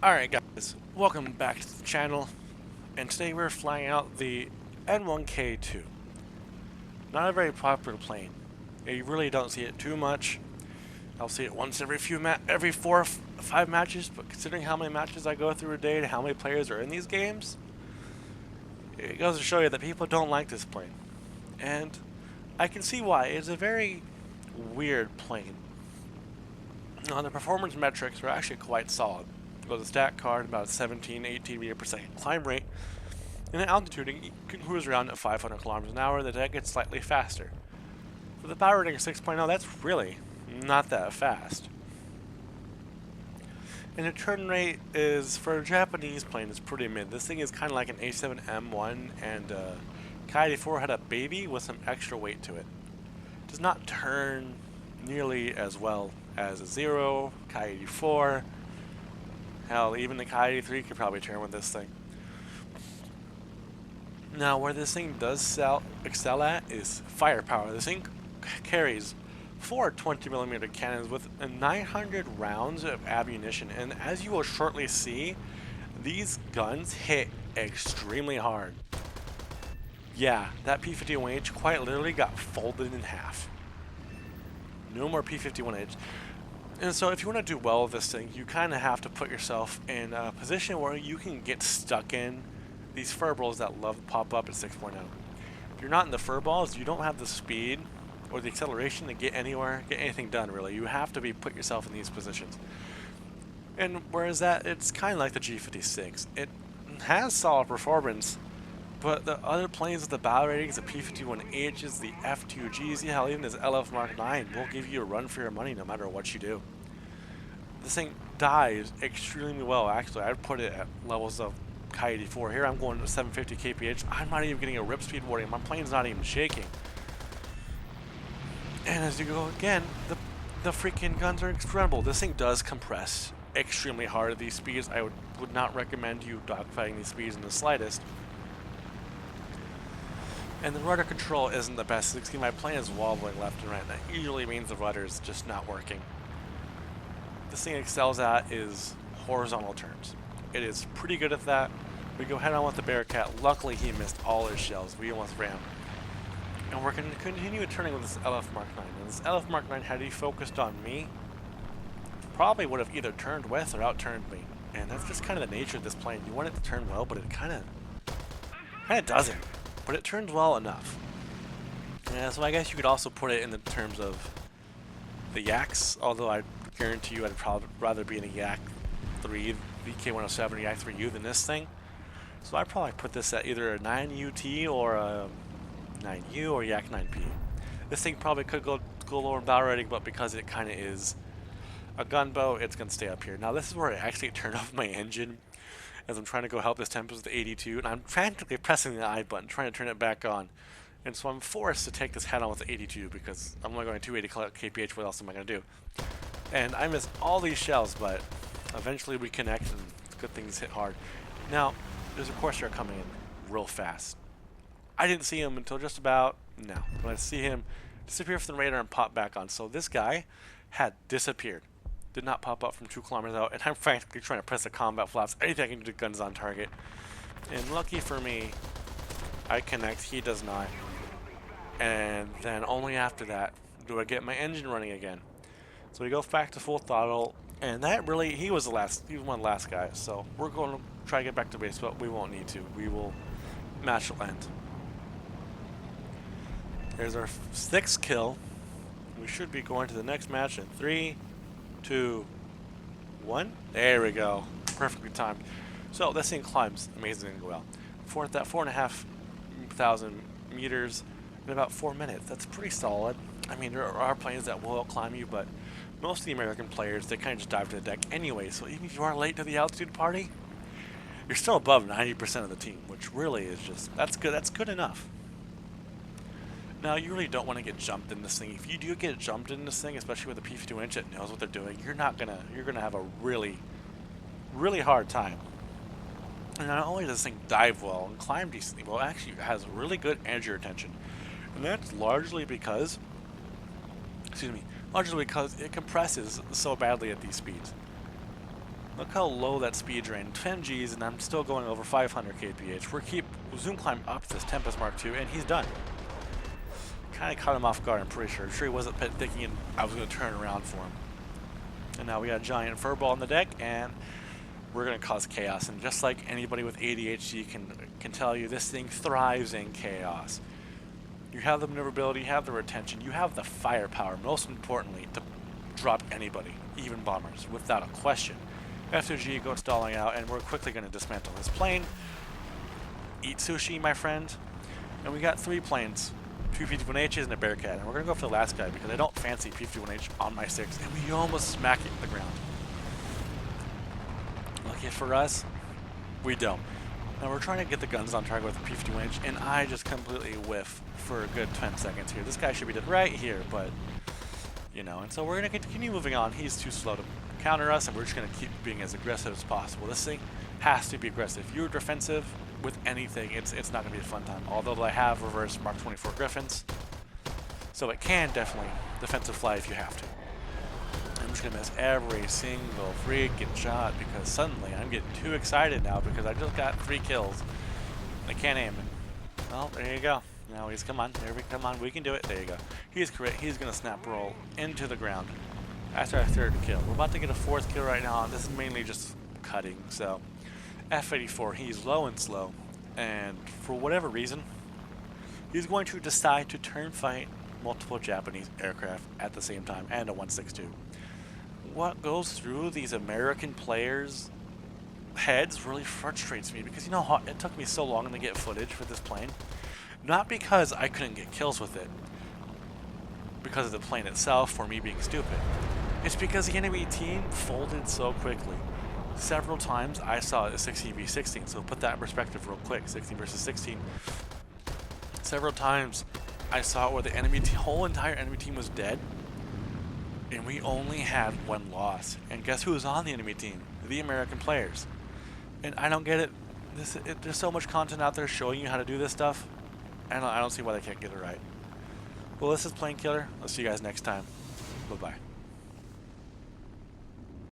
Alright guys, welcome back to the channel, and today we're flying out the NIK2. Not a very popular plane. You really don't see it too much. I'll see it once every 4 or 5 matches, but considering how many matches I go through a day and how many players are in these games, it goes to show you that people don't like this plane. And I can see why. It's a very weird plane. Now, the performance metrics are actually quite solid. With a stat card, about 17-18 meter per second climb rate, and at altitude you can cruise around at 500 kilometers an hour. The deck gets slightly faster. For the power rating of 6.0, that's really not that fast. And the turn rate is, for a Japanese plane, is pretty mid. This thing is kind of like an A7M1, and Kai-84 had a baby with some extra weight to it. It does not turn nearly as well as a Zero, Kai-84. Hell, even the Kai-83 could probably turn with this thing. Now, where this thing does excel at is firepower. This thing carries 4 20mm cannons with 900 rounds of ammunition, and as you will shortly see, these guns hit extremely hard. Yeah, that P-51H quite literally got folded in half. No more P-51H. And so if you want to do well with this thing, you kind of have to put yourself in a position where you can get stuck in these furballs that love to pop up at 6.0. If you're not in the furballs, you don't have the speed or the acceleration to get anywhere, get anything done really. You have to put yourself in these positions. And whereas that, it's kind of like the G56. It has solid performance, but the other planes with the battle ratings, the P-51Hs, the F2Gs, hell, even this LF Mark 9 will give you a run for your money no matter what you do. This thing dies extremely well, actually. I'd put it at levels of Kai-84. Here I'm going to 750 kph. I'm not even getting a rip speed warning. My plane's not even shaking. And as you go again, the freaking guns are incredible. This thing does compress extremely hard at these speeds. I would not recommend you dogfighting these speeds in the slightest. And the rudder control isn't the best. You can see my plane is wobbling left and right. That usually means the rudder is just not working. This thing excels at is horizontal turns. It is pretty good at that. We go head on with the Bearcat. Luckily he missed all his shells. We almost ran. And we're going to continue turning with this LF Mark 9. And this LF Mark 9, had he focused on me, probably would have either turned with or out-turned me. And that's just kind of the nature of this plane. You want it to turn well, but it kind of doesn't. But it turns well enough. Yeah, so I guess you could also put it in the terms of the Yaks, although I guarantee you I'd probably rather be in a Yak 3, VK107 or Yak 3U than this thing. So I'd probably put this at either a 9UT or a 9U or Yak 9P. This thing probably could go lower in battle rating, but because it kind of is a gunboat, it's going to stay up here. Now this is where I actually turned off my engine as I'm trying to go help this Tempest with the 82, and I'm frantically pressing the I button, trying to turn it back on. And so I'm forced to take this head on with the 82 because I'm only going 280 kph, what else am I going to do? And I miss all these shells, but eventually we connect and good things hit hard. Now, there's a Corsair coming in real fast. I didn't see him until just about now. When I see him disappear from the radar and pop back on. So this guy had disappeared. Did not pop up from 2 kilometers out, and I'm frantically trying to press the combat flaps. Anything I can do to guns on target. And lucky for me, I connect, he does not. And then only after that do I get my engine running again. So we go back to full throttle, and that really, he was one of the last guys. So we're going to try to get back to base, but we won't need to. We will, match will end. There's our 6th kill. We should be going to the next match in 3, 2, 1. There we go. Perfectly timed. So this thing climbs amazingly well. That 4,500 meters in about 4 minutes. That's pretty solid. I mean, there are planes that will climb you, but most of the American players, they kind of just dive to the deck anyway. So even if you are late to the altitude party, you're still above 90% of the team, which really is just, that's good. That's good enough. Now, you really don't want to get jumped in this thing. If you do get jumped in this thing, especially with a P-51H that knows what they're doing, you're gonna have a really, really hard time. And not only does this thing dive well and climb decently well, it actually has really good energy retention. And that's largely because, it compresses so badly at these speeds. Look how low that speed drain, 10 Gs, and I'm still going over 500 kph. We're keep zoom climb up this Tempest Mark II, and he's done. Kind of caught him off guard, I'm pretty sure. I'm sure he wasn't thinking I was going to turn around for him. And now we got a giant furball on the deck, and we're going to cause chaos. And just like anybody with ADHD can tell you, this thing thrives in chaos. You have the maneuverability, you have the retention, you have the firepower, most importantly, to drop anybody, even bombers, without a question. F2G goes stalling out, and we're quickly going to dismantle this plane. Eat sushi, my friend. And we got 3 planes, 2 P-51Hs and a Bearcat. And we're going to go for the last guy because I don't fancy P-51H on my 6, and we almost smack it to the ground. Lucky for us, we don't. Now we're trying to get the guns on target with the P-51H, and I just completely whiff for a good 10 seconds here. This guy should be dead right here, but, you know, and so we're going to continue moving on. He's too slow to counter us, and we're just going to keep being as aggressive as possible. This thing has to be aggressive. If you're defensive with anything, it's not going to be a fun time. Although I have reversed Mark 24 Griffins, so it can definitely defensive fly if you have to. I'm just going to miss every single freaking shot because suddenly I'm getting too excited now because I just got 3 kills. I can't aim it. Well, there you go. Now he's, come on, we can do it. There you go. He's correct. He's going to snap roll into the ground after our 3rd kill. We're about to get a 4th kill right now. This is mainly just cutting. So F-84, he's low and slow, and for whatever reason, he's going to decide to turn fight multiple Japanese aircraft at the same time and a 162. What goes through these American players' heads really frustrates me because, you know, it took me so long to get footage for this plane. Not because I couldn't get kills with it, because of the plane itself or me being stupid. It's because the enemy team folded so quickly. Several times I saw a 16v16, so put that in perspective real quick, 16 versus 16. Several times I saw where the enemy whole entire enemy team was dead, and we only had 1 loss. And guess who was on the enemy team? The American players. And I don't get it. There's so much content out there showing you how to do this stuff, and I don't see why they can't get it right. Well, this is Plane Killer. I'll see you guys next time. Bye-bye.